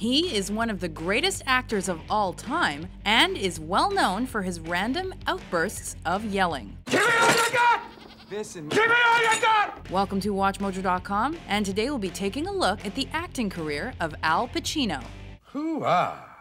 He is one of the greatest actors of all time and is well known for his random outbursts of yelling. Give me all you got! Listen, give me all you got! Welcome to WatchMojo.com, and today we'll be taking a look at the acting career of Al Pacino. Hoo-ah!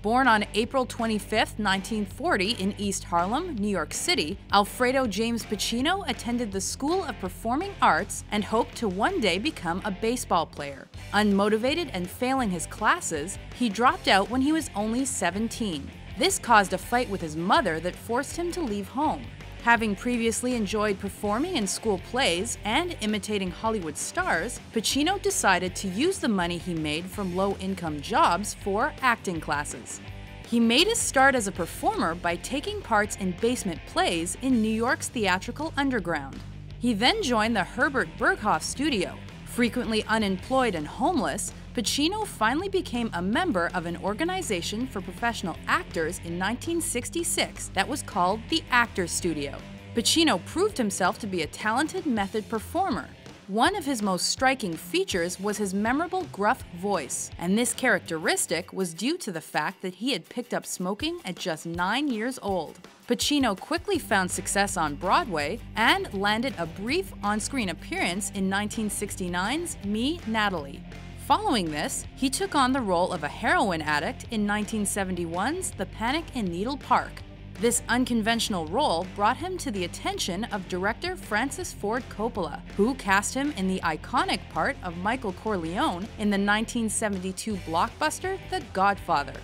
Born on April 25, 1940 in East Harlem, New York City, Alfredo James Pacino attended the School of Performing Arts and hoped to one day become a baseball player. Unmotivated and failing his classes, he dropped out when he was only 17. This caused a fight with his mother that forced him to leave home. Having previously enjoyed performing in school plays and imitating Hollywood stars, Pacino decided to use the money he made from low-income jobs for acting classes. He made his start as a performer by taking parts in basement plays in New York's theatrical underground. He then joined the Herbert Berghof studio. Frequently unemployed and homeless, Pacino finally became a member of an organization for professional actors in 1966 that was called the Actors Studio. Pacino proved himself to be a talented method performer. One of his most striking features was his memorable gruff voice, and this characteristic was due to the fact that he had picked up smoking at just 9 years old. Pacino quickly found success on Broadway and landed a brief on-screen appearance in 1969's Me, Natalie. Following this, he took on the role of a heroin addict in 1971's The Panic in Needle Park. This unconventional role brought him to the attention of director Francis Ford Coppola, who cast him in the iconic part of Michael Corleone in the 1972 blockbuster The Godfather.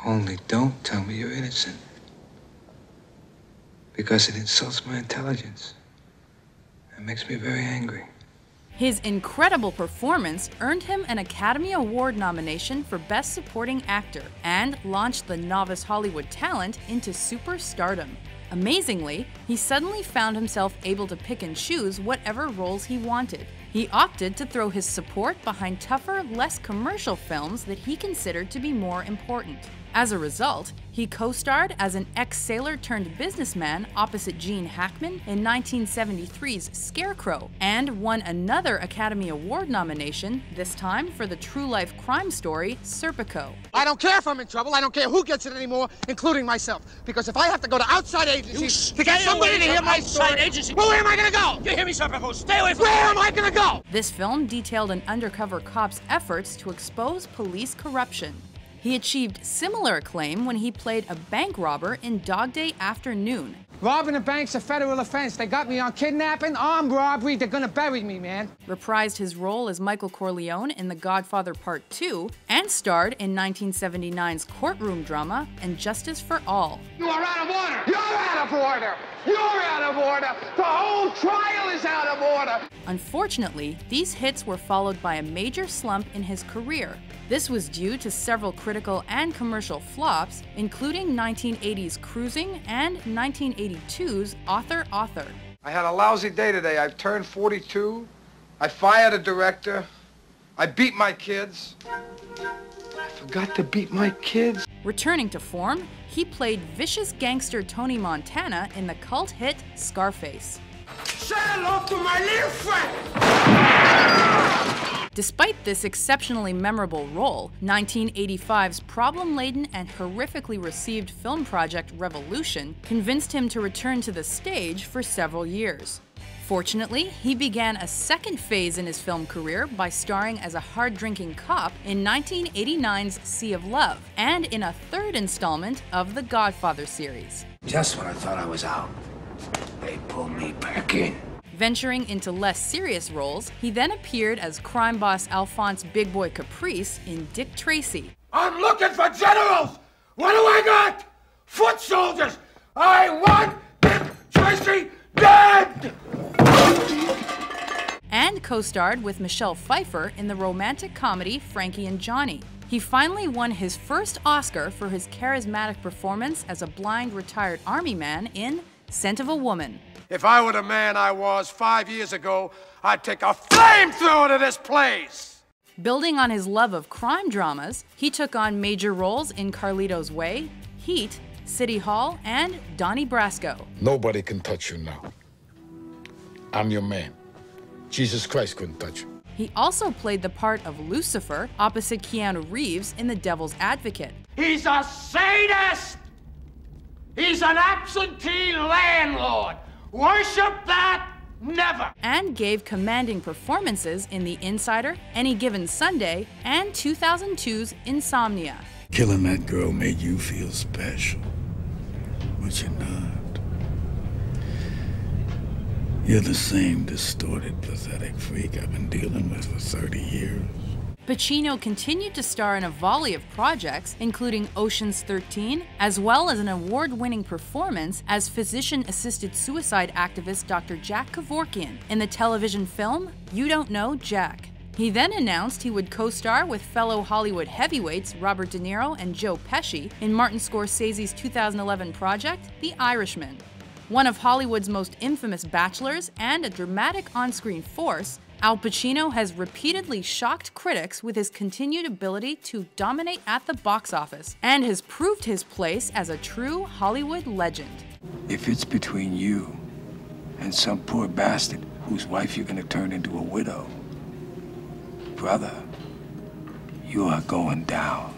Only don't tell me you're innocent, because it insults my intelligence. It makes me very angry. His incredible performance earned him an Academy Award nomination for Best Supporting Actor and launched the novice Hollywood talent into superstardom. Amazingly, he suddenly found himself able to pick and choose whatever roles he wanted. He opted to throw his support behind tougher, less commercial films that he considered to be more important. As a result, he co-starred as an ex-sailor-turned-businessman opposite Gene Hackman in 1973's Scarecrow and won another Academy Award nomination, this time for the true-life crime story Serpico. I don't care if I'm in trouble. I don't care who gets it anymore, including myself. Because if I have to go to outside agencies to get somebody to hear my story, well, where am I going to go? You hear me, Serpico? Stay away from Where am I going to go? This film detailed an undercover cop's efforts to expose police corruption. He achieved similar acclaim when he played a bank robber in Dog Day Afternoon. Robbing a bank's a federal offense. They got me on kidnapping, armed robbery. They're gonna bury me, man. Reprised his role as Michael Corleone in The Godfather Part 2, and starred in 1979's courtroom drama And Justice for All. You are out of order! You're out of order! You're out of order! The whole trial is out of order! Unfortunately, these hits were followed by a major slump in his career. This was due to several critical and commercial flops, including 1980's Cruising and 1982's Author. I had a lousy day today. I've turned 42. I fired a director. I beat my kids. I forgot to beat my kids. Returning to form, he played vicious gangster Tony Montana in the cult hit Scarface. Say hello to my little friend! Despite this exceptionally memorable role, 1985's problem-laden and horrifically received film project Revolution convinced him to return to the stage for several years. Fortunately, he began a second phase in his film career by starring as a hard-drinking cop in 1989's Sea of Love and in a third installment of the Godfather series. Just when I thought I was out, they pulled me back in. Venturing into less serious roles, he then appeared as crime boss Alphonse Big Boy Caprice in Dick Tracy. I'm looking for generals! What do I got? Foot soldiers! I want Dick Tracy dead! And co-starred with Michelle Pfeiffer in the romantic comedy Frankie and Johnny. He finally won his first Oscar for his charismatic performance as a blind retired army man in Scent of a Woman. If I were the man I was 5 years ago, I'd take a flamethrower to this place! Building on his love of crime dramas, he took on major roles in Carlito's Way, Heat, City Hall, and Donnie Brasco. Nobody can touch you now. I'm your man. Jesus Christ couldn't touch you. He also played the part of Lucifer opposite Keanu Reeves in The Devil's Advocate. He's a sadist! He's an absentee landlord! Worship that? Never! And gave commanding performances in The Insider, Any Given Sunday, and 2002's Insomnia. Killing that girl made you feel special, but you're not. You're the same distorted, pathetic freak I've been dealing with for 30 years. Pacino continued to star in a volley of projects, including Ocean's 13, as well as an award-winning performance as physician-assisted suicide activist Dr. Jack Kevorkian in the television film You Don't Know Jack. He then announced he would co-star with fellow Hollywood heavyweights Robert De Niro and Joe Pesci in Martin Scorsese's 2011 project, The Irishman. One of Hollywood's most infamous bachelors and a dramatic on-screen force, Al Pacino has repeatedly shocked critics with his continued ability to dominate at the box office and has proved his place as a true Hollywood legend. If it's between you and some poor bastard whose wife you're gonna turn into a widow, brother, you are going down.